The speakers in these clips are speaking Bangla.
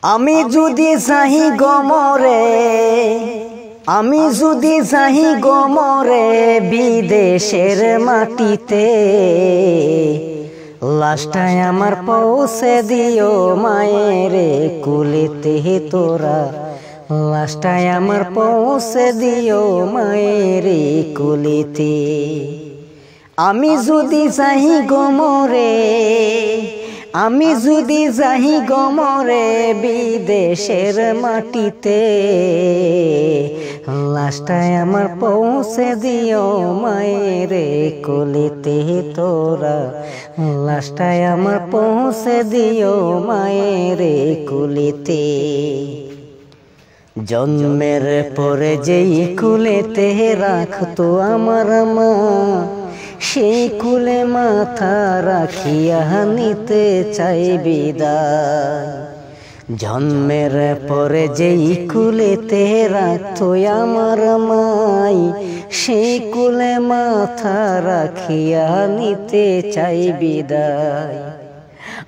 আমি যদি চাহি গমরে, আমি যদি চাহি গমরে বিদেশের মাটিতে, লাশটায় আমার পৌঁছে দিও মায়েরে কুলেতে তোরা, লাশটায় আমার পৌঁছে দিও মায়েরে কুলেতে। আমি যদি চাহি গমরে, আমি যদি যাহি গমরে বিদেশের মাটিতে, লাশটায় আমার পৌঁছে দিও মায়েরে কোলেতে তোরা, লাশটায় আমার পৌঁছে দিও মায়েরে কোলেতে। জন্মের পরে যেই কুলেতে রাখতো আমার মা, সেই কুলে মাথা রাখিয়া নিতে চাই বিদায়। জন্মের পরে যেই কুলেতে রাখতো আমার মাই, সেই কুলে মাথা রাখিয়া নিতে চাই বিদায়।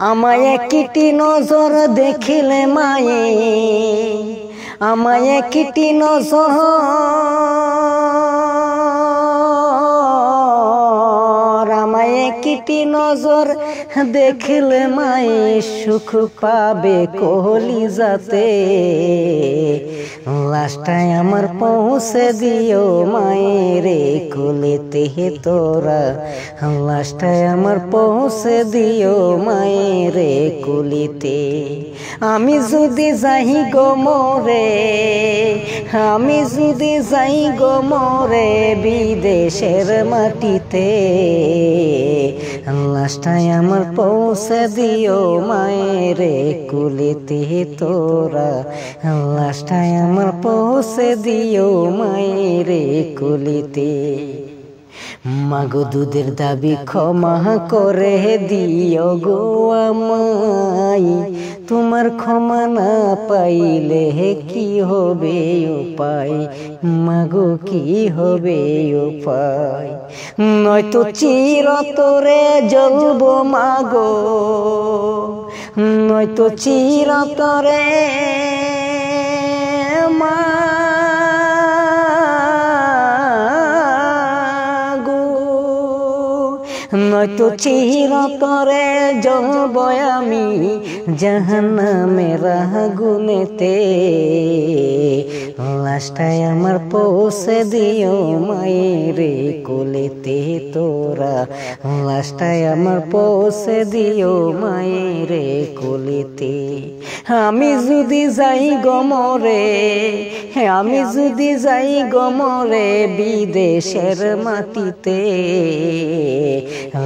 আমায় একটি নজর দেখিলে মায়ে, আমায় একটি নজর, একটি নজর দেখলে মায়ে সুখ পাবে কলিজাতে, লাশটায় আমার পৌঁছে দিও মায়েরে কোলেতে তোরা, লাশটায় আমার পৌঁছে দিও মায়েরে কোলেতে। আমি যদি যাই গমরে, আমি যদি যাই গমরে বিদেশের মাটিতে, লাশটায় আমার পৌঁছে দিও মায়েরে কুলেতে তোরা, লাশটায় আমার পৌঁছে দিও মায়েরে কুলেতে। মাগো দুধের দাবি ক্ষমা করে দিও গো আমায়, তোমার ক্ষমা না পাইলে কি হবে উপায়, মাগো কি হবে উপায়। নয়তো চিরতরে জ্বলব মাগো, নয়তো চিরতরে নয়তো চিরতরে জ্বলব আমি জাহান্নামের আগুনেতে, লাশটায় আমার পৌঁছে দিও মায়েরে কোলেতে তোরা, লাশটায় আমার পৌঁছে দিও মায়েরে কোলেতে। আমি যদি যাই গমরে, আমি যদি যাই গমরে বিদেশের মাটিতে,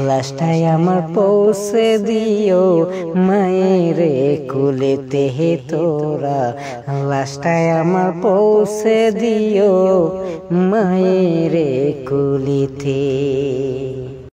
লাশটায় আমার পৌঁছে দিও মায়েরে কুলেতে তোরা, লাশটায় আমার পৌঁছে দিও মায়েরে কুলেতে।